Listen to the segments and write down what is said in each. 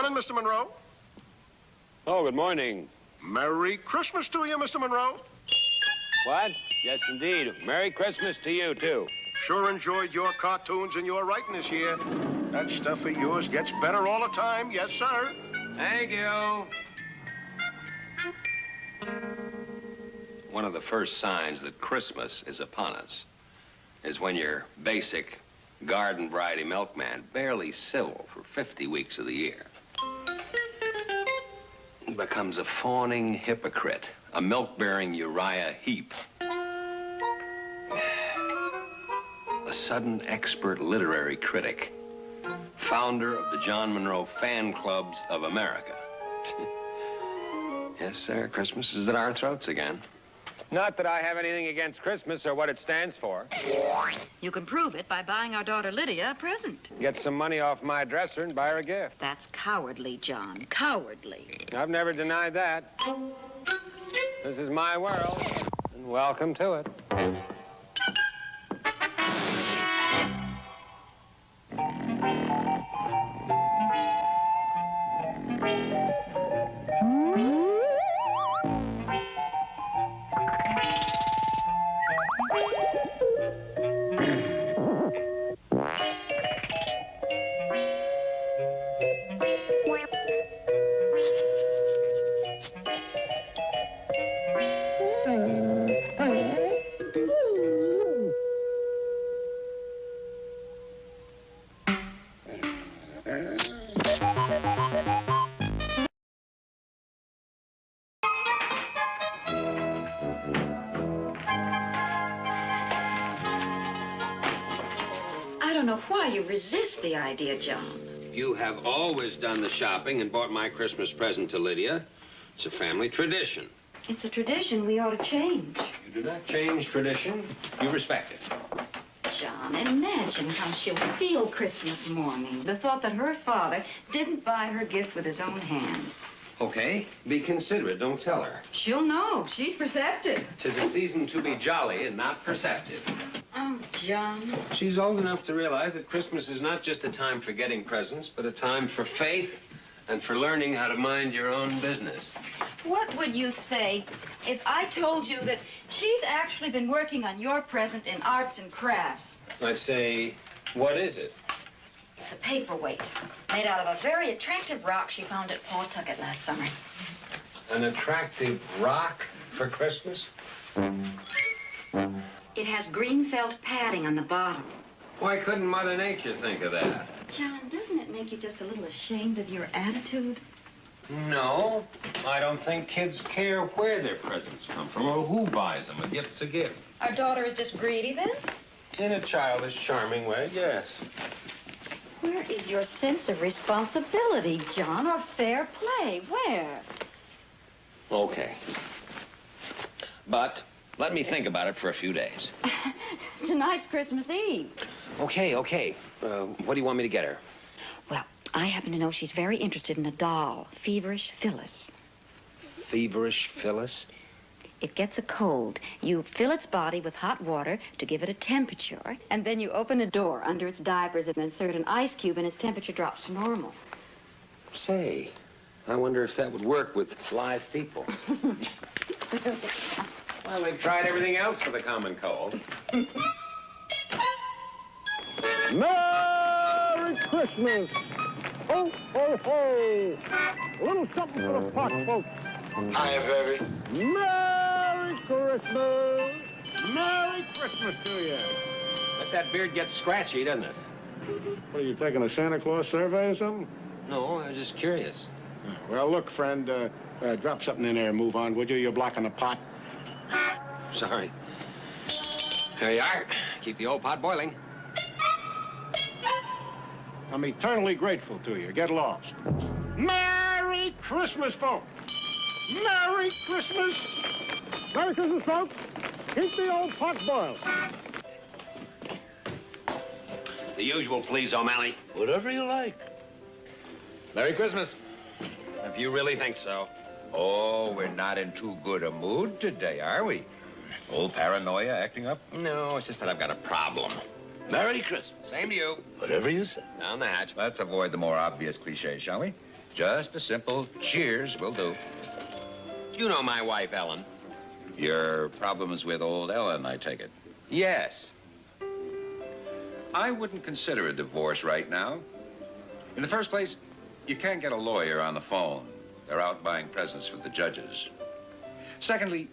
Morning, Mr. Monroe. Oh, good morning. Merry Christmas to you, Mr. Monroe. What? Yes, indeed. Merry Christmas to you, too. Sure enjoyed your cartoons and your writing this year. That stuff of yours gets better all the time. Yes, sir. Thank you. One of the first signs that Christmas is upon us is when your basic garden variety milkman, barely civil for 50 weeks of the year, becomes a fawning hypocrite, a milk-bearing Uriah Heep, a sudden expert literary critic, founder of the John Monroe Fan Clubs of America. Yes, sir, Christmas is at our throats again. Not that I have anything against Christmas or what it stands for. You can prove it by buying our daughter Lydia a present. Get some money off my dresser and buy her a gift. That's cowardly, John. Cowardly. I've never denied that. This is my world, and welcome to it. I don't know why you resist the idea, John. You have always done the shopping and bought my Christmas present to Lydia. It's a family tradition. It's a tradition we ought to change. You do not change tradition. You respect it. John, imagine how she'll feel Christmas morning. The thought that her father didn't buy her gift with his own hands. Okay, be considerate. Don't tell her. She'll know. She's perceptive. 'Tis a season to be jolly and not perceptive. Oh, John. She's old enough to realize that Christmas is not just a time for getting presents, but a time for faith and for learning how to mind your own business. What would you say if I told you that she's actually been working on your present in arts and crafts? I'd say, what is it? It's a paperweight made out of a very attractive rock she found at Pawtucket last summer. An attractive rock for Christmas? It has green felt padding on the bottom. Why couldn't Mother Nature think of that? John, doesn't it make you just a little ashamed of your attitude? No, I don't think kids care where their presents come from or who buys them. A gift's a gift. Our daughter is just greedy, then? In a childish, charming way, yes. Where is your sense of responsibility, John, or fair play? Where? Okay. But let me think about it for a few days. Tonight's Christmas Eve. Okay. What do you want me to get her? Well, I happen to know she's very interested in a doll, Feverish Phyllis. Feverish Phyllis? It gets a cold. You fill its body with hot water to give it a temperature, and then you open a door under its diapers and insert an ice cube, and its temperature drops to normal. Say, I wonder if that would work with live people. Well, they've tried everything else for the common cold. Merry Christmas! Ho, ho, ho! A little something for the pot, folks. Hiya, baby. Merry Christmas! Merry Christmas to you. But that beard gets scratchy, doesn't it? What, are you taking a Santa Claus survey or something? No, I was just curious. Well, look, friend, drop something in there and move on, would you? You're blocking the pot. Sorry. There you are. Keep the old pot boiling. I'm eternally grateful to you. Get lost. Merry Christmas, folks! Merry Christmas! Merry Christmas, folks! Keep the old pot boiled. The usual, please, O'Malley. Whatever you like. Merry Christmas. If you really think so. Oh, we're not in too good a mood today, are we? Old paranoia acting up? No, it's just that I've got a problem. Merry Christmas. Same to you. Whatever you say. Down the hatch. Let's avoid the more obvious cliches, shall we? Just a simple cheers will do. You know my wife, Ellen. Your problems with old Ellen, I take it. Yes. I wouldn't consider a divorce right now. In the first place, you can't get a lawyer on the phone. They're out buying presents for the judges. Secondly,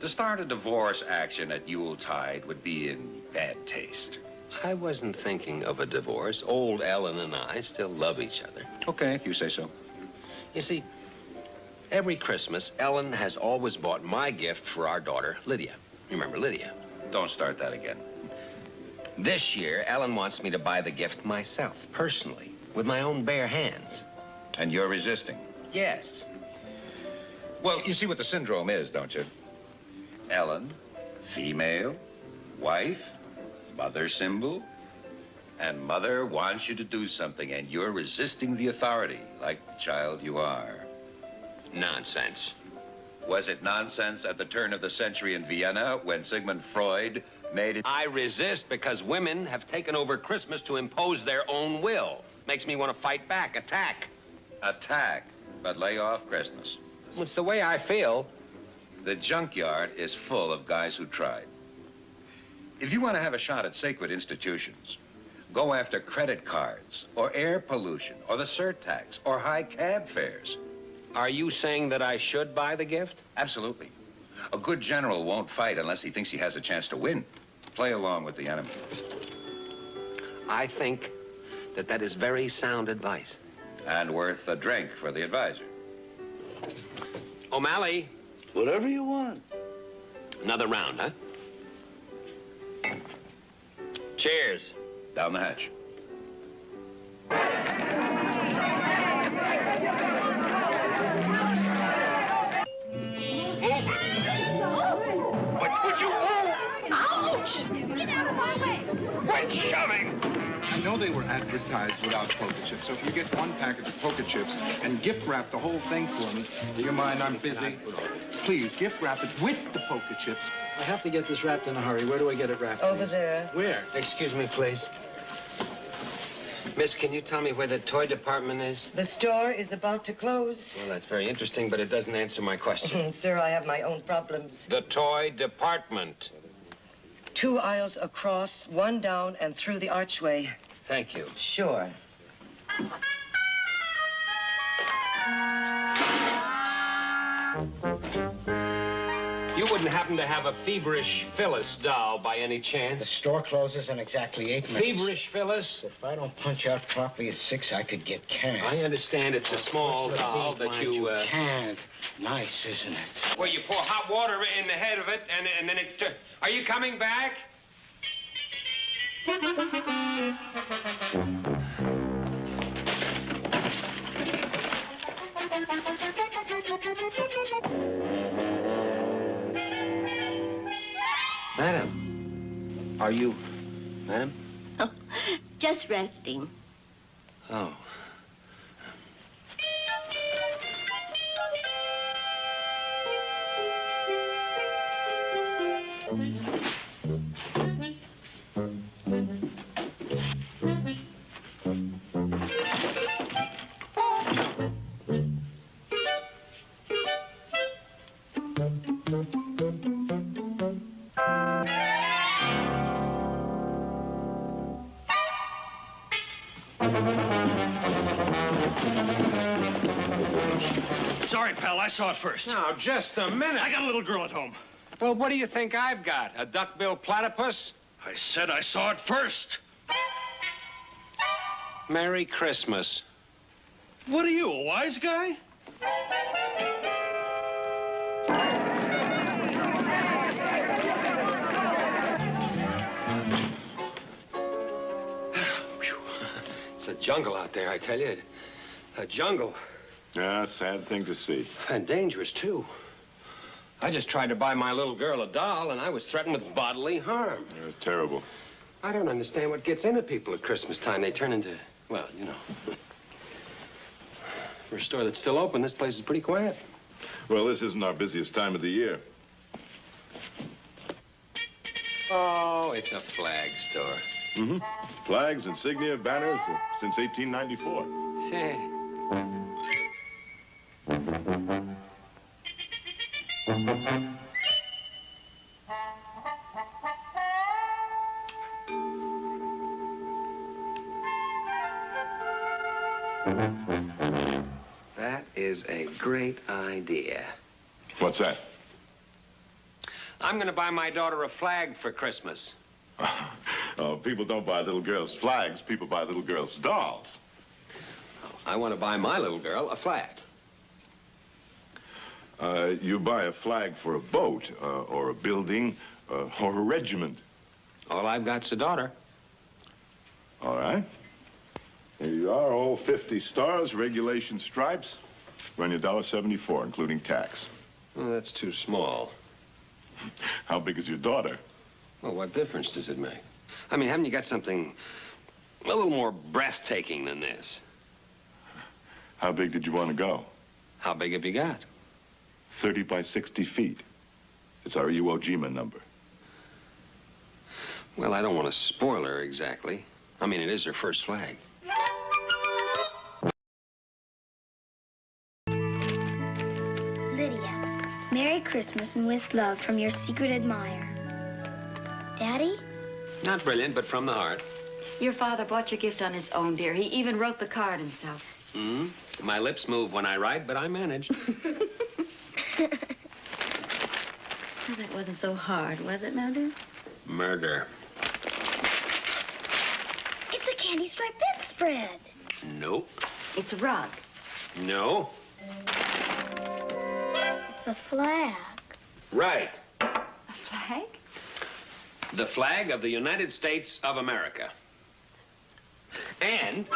to start a divorce action at Yuletide would be in bad taste. I wasn't thinking of a divorce. Old Ellen and I still love each other. Okay, if you say so. You see, every Christmas, Ellen has always bought my gift for our daughter, Lydia. You remember Lydia? Don't start that again. This year, Ellen wants me to buy the gift myself, personally, with my own bare hands. And you're resisting. Yes. Well, you see what the syndrome is, don't you? Ellen, female, wife, mother symbol, and mother wants you to do something, and you're resisting the authority, like the child you are. Nonsense. Was it nonsense at the turn of the century in Vienna when Sigmund Freud made it? I resist because women have taken over Christmas to impose their own will. Makes me want to fight back, attack. Attack, but lay off Christmas. It's the way I feel. The junkyard is full of guys who tried. If you want to have a shot at sacred institutions, go after credit cards, or air pollution, or the surtax, or high cab fares. Are you saying that I should buy the gift? Absolutely. A good general won't fight unless he thinks he has a chance to win. Play along with the enemy. I think that that is very sound advice. And worth a drink for the advisor. O'Malley. Whatever you want. Another round, huh? Cheers. Down the hatch. What would you move? Ouch! Get out of my way! Quit shoving! I know they were advertised without poker chips, so if you get one package of poker chips and gift wrap the whole thing for me, do you mind? I'm busy. Please, gift wrap it with the poker chips. I have to get this wrapped in a hurry. Where do I get it wrapped? Over there. Where? Excuse me, please. Miss, can you tell me where the toy department is? The store is about to close. Well, that's very interesting, but it doesn't answer my question. Sir, I have my own problems. The toy department. 2 aisles across, 1 down, and through the archway. Thank you. Sure. You wouldn't happen to have a feverish Phyllis doll by any The chance? store closes in exactly 8 minutes. Feverish Phyllis? If I don't punch out properly at 6, I could get canned. I understand it's a small doll that you, Can't. Nice, isn't it? Well, you pour hot water in the head of it, and then it... Are you coming back? Madam, are you... Madam? Oh, just resting. Oh. Sorry, pal, I saw it first. Now, just a minute. I got a little girl at home. Well, what do you think I've got? A duck-billed platypus? I said I saw it first. Merry Christmas. What are you, a wise guy? It's a jungle out there, I tell you. A jungle. Yeah, sad thing to see. And dangerous, too. I just tried to buy my little girl a doll, and I was threatened with bodily harm. Yeah, terrible. I don't understand what gets into people at Christmas time. They turn into, well, you know. For a store that's still open, this place is pretty quiet. Well, this isn't our busiest time of the year. Oh, it's a flag store. Mm-hmm. Flags, insignia, banners since 1894. Say. That is a great idea. What's that? I'm going to buy my daughter a flag for Christmas. Oh, people don't buy little girls flags. People buy little girls dolls. I want to buy my little girl a flag. You buy a flag for a boat, or a building, or a regiment. All I've got's a daughter. All right. Here you are, all 50 stars, regulation stripes. Run you $1.74, including tax. Well, that's too small. How big is your daughter? Well, what difference does it make? I mean, haven't you got something a little more breathtaking than this? How big did you want to go? How big have you got? 30 by 60 feet. It's our Iwo Jima number. Well, I don't want to spoil her exactly. I mean, it is her first flag. Lydia, Merry Christmas and with love from your secret admirer. Daddy? Not brilliant, but from the heart. Your father bought your gift on his own, dear. He even wrote the card himself. Hmm? My lips move when I write, but I managed. Well, that wasn't so hard, was it now, dear? Murder. It's a candy striped bedspread. Nope. It's a rug. No. It's a flag. Right. A flag? The flag of the United States of America. And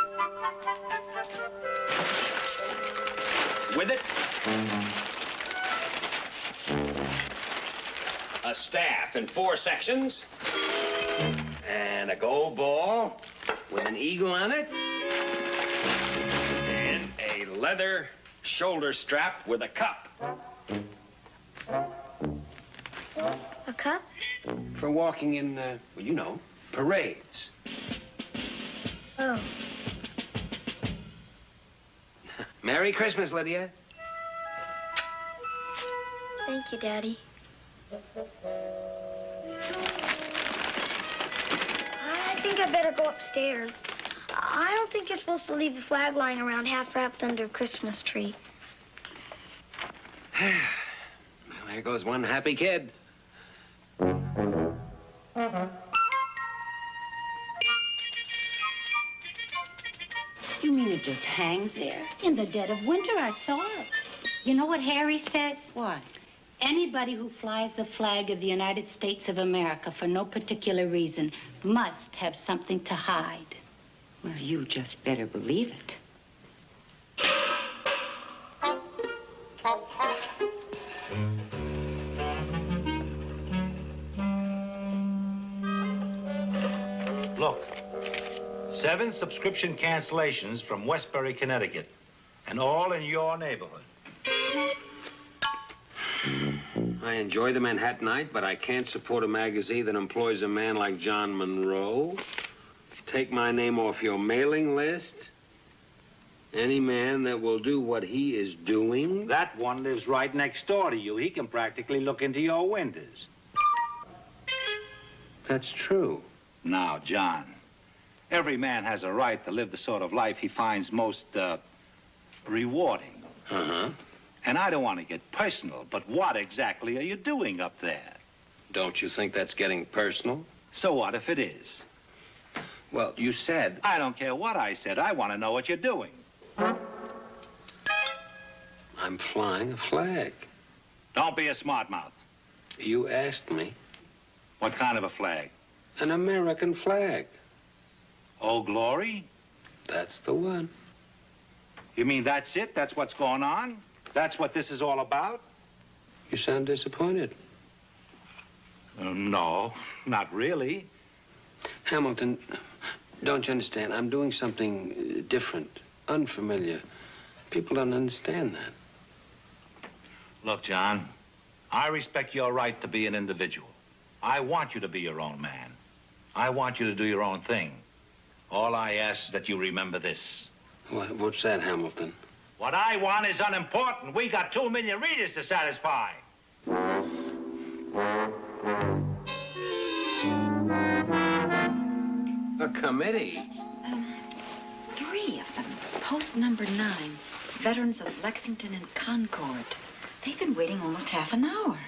with it, a staff in 4 sections, and a gold ball with an eagle on it, and a leather shoulder strap with a cup. A cup? For walking in, well, you know, parades. Oh. Merry Christmas, Lydia. Thank you, Daddy. I think I better go upstairs. I don't think you're supposed to leave the flag lying around half wrapped under a Christmas tree. Well, there goes one happy kid. You mean it just hangs there? In the dead of winter, I saw it. You know what Harry says? What? Anybody who flies the flag of the United States of America for no particular reason must have something to hide. Well, you just better believe it. Look, 7 subscription cancellations from Westbury, Connecticut, and all in your neighborhood. I enjoy the Manhattanite, but I can't support a magazine that employs a man like John Monroe. Take my name off your mailing list. Any man that will do what he is doing. That one lives right next door to you. He can practically look into your windows. That's true. Now, John, every man has a right to live the sort of life he finds most, rewarding. Uh-huh. And I don't want to get personal, but what exactly are you doing up there? Don't you think that's getting personal? So what if it is? Well, you said... I don't care what I said. I want to know what you're doing. I'm flying a flag. Don't be a smart mouth. You asked me. What kind of a flag? An American flag. Old Glory? That's the one. You mean that's it? That's what's going on? That's what this is all about? You sound disappointed. No, not really. Hamilton, don't you understand? I'm doing something different, unfamiliar. People don't understand that. Look, John, I respect your right to be an individual. I want you to be your own man. I want you to do your own thing. All I ask is that you remember this. What's that, Hamilton? What I want is unimportant. We got 2 million readers to satisfy. A committee? 3 of them. Post number 9. Veterans of Lexington and Concord. They've been waiting almost half an hour.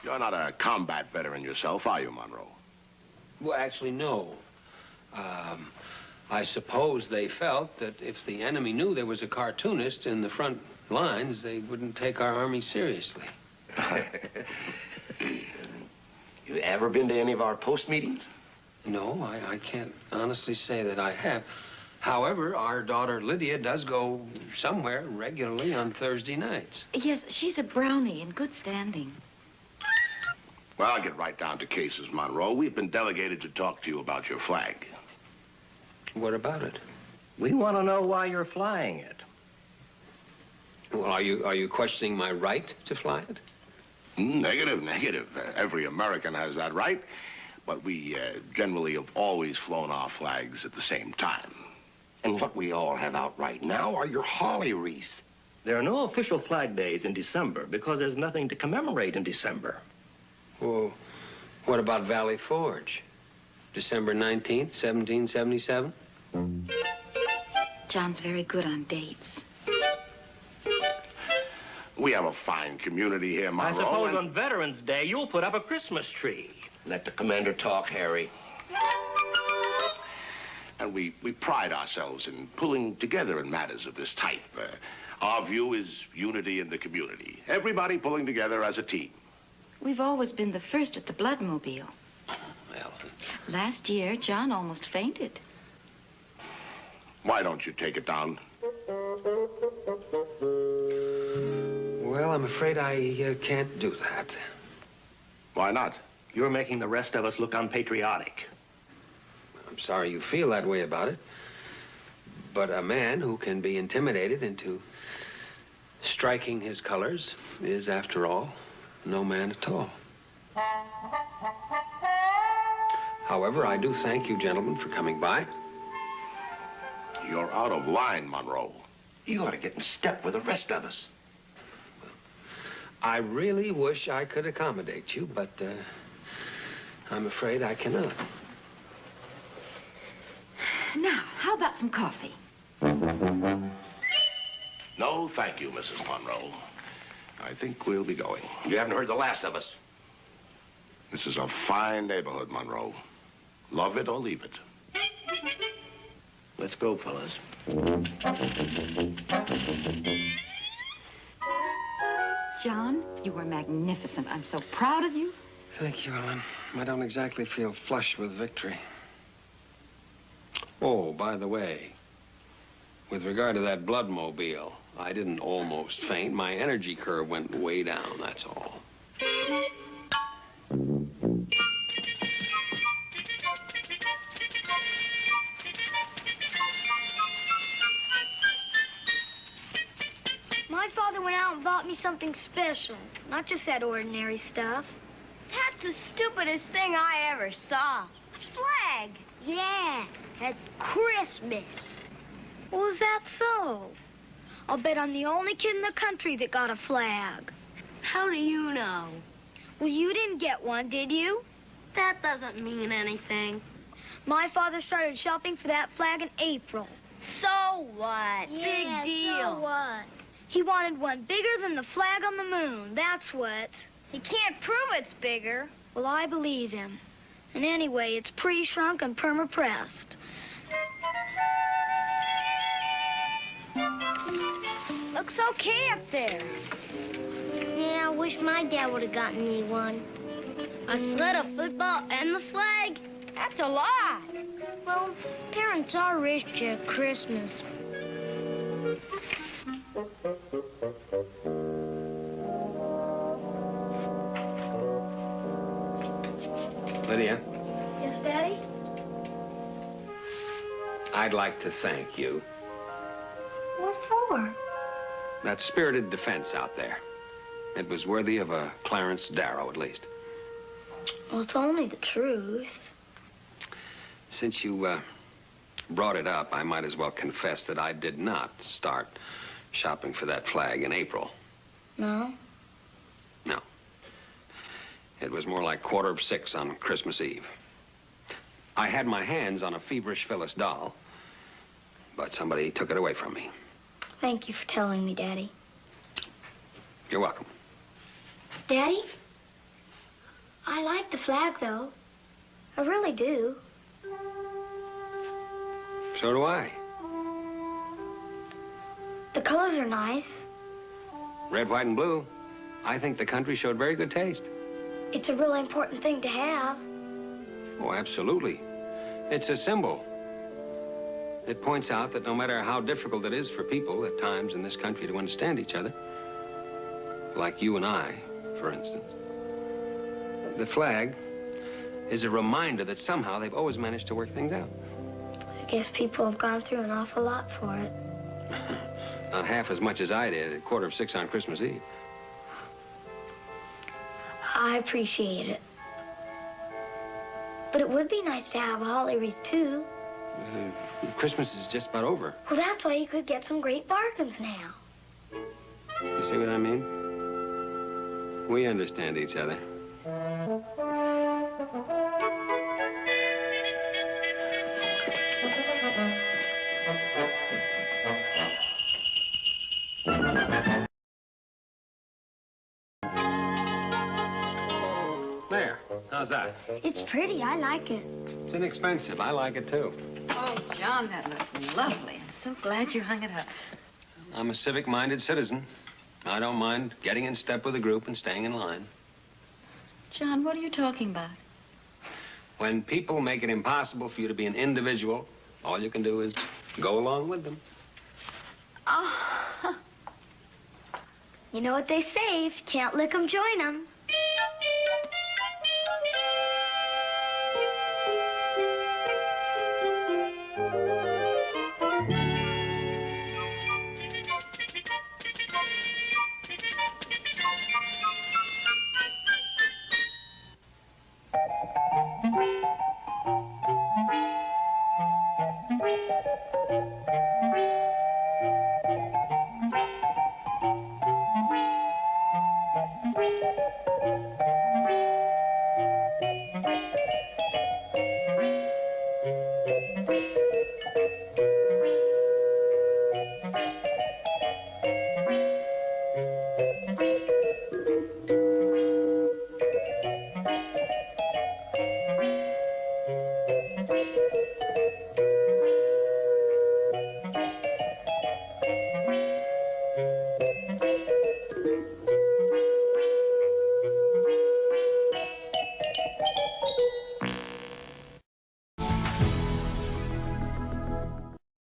You're not a combat veteran yourself, are you, Monroe? Well, actually, no. I suppose they felt that if the enemy knew there was a cartoonist in the front lines, they wouldn't take our army seriously. You ever been to any of our post meetings? No, I can't honestly say that I have. However, our daughter Lydia does go somewhere regularly on Thursday nights. Yes, she's a brownie in good standing. Well, I'll get right down to cases, Monroe. We've been delegated to talk to you about your flag. What about it? We want to know why you're flying it. Well, are you questioning my right to fly it? Negative, negative. Every American has that right, but we generally have always flown our flags at the same time. And what we all have out right now are your holly wreaths. There are no official flag days in December because there's nothing to commemorate in December. Well, what about Valley Forge? December 19th, 1777? John's very good on dates. We have a fine community here, Monroe. I suppose on Veterans Day, you'll put up a Christmas tree. Let the commander talk, Harry. And we pride ourselves in pulling together in matters of this type. Our view is unity in the community. Everybody pulling together as a team. We've always been the first at the Bloodmobile. Well, last year, John almost fainted. Why don't you take it down? Well, I'm afraid I can't do that. Why not? You're making the rest of us look unpatriotic. I'm sorry you feel that way about it. But a man who can be intimidated into striking his colors is, after all, no man at all. However, I do thank you, gentlemen, for coming by. You're out of line, Monroe. You ought to get in step with the rest of us. I really wish I could accommodate you, but I'm afraid I cannot. Now, how about some coffee? No, thank you, Mrs. Monroe. I think we'll be going. You haven't heard the last of us. This is a fine neighborhood, Monroe. Love it or leave it. Let's go, fellas. John, you were magnificent. I'm so proud of you. Thank you, Ellen. I don't exactly feel flush with victory. Oh, by the way, with regard to that Bloodmobile, I didn't almost faint. My energy curve went way down, that's all. My father went out and bought me something special, not just that ordinary stuff. That's the stupidest thing I ever saw. A flag. Yeah, at Christmas. Well, is that so? I'll bet I'm the only kid in the country that got a flag. How do you know? Well, you didn't get one, did you? That doesn't mean anything. My father started shopping for that flag in April. So what? Yeah, Big deal. So what? He wanted one bigger than the flag on the moon, that's what. He can't prove it's bigger. Well, I believe him. And anyway, it's pre-shrunk and perma-pressed. Looks okay up there. Yeah, I wish my dad would have gotten me one. A sled, a football, and the flag? That's a lot. Well, parents are rich at Christmas. Lydia, Yes, Daddy? I'd like to thank you. What for? That spirited defense out there. It was worthy of a Clarence Darrow, at least. Well, it's only the truth. Since you brought it up, I might as well confess that I did not start shopping for that flag in April. No? No. It was more like 6:15 on Christmas Eve. I had my hands on a feverish Phyllis doll, but somebody took it away from me. Thank you for telling me, Daddy. You're welcome. Daddy? I like the flag, though. I really do. So do I. The colors are nice. Red, white, and blue. I think the country showed very good taste. It's a really important thing to have. Oh, absolutely. It's a symbol. It points out that no matter how difficult it is for people at times in this country to understand each other, like you and I, for instance, the flag is a reminder that somehow they've always managed to work things out. I guess people have gone through an awful lot for it. Not half as much as I did at 6:15 on Christmas Eve. I appreciate it. But it would be nice to have a holly wreath, too. Christmas is just about over. Well, that's why you could get some great bargains now. You see what I mean? We understand each other. There. How's that? It's pretty. I like it. It's inexpensive. I like it, too. Oh, John, that looks lovely. I'm so glad you hung it up. I'm a civic-minded citizen. I don't mind getting in step with the group and staying in line. John, what are you talking about? When people make it impossible for you to be an individual, all you can do is go along with them. Oh. You know what they say, if you can't lick 'em, join 'em.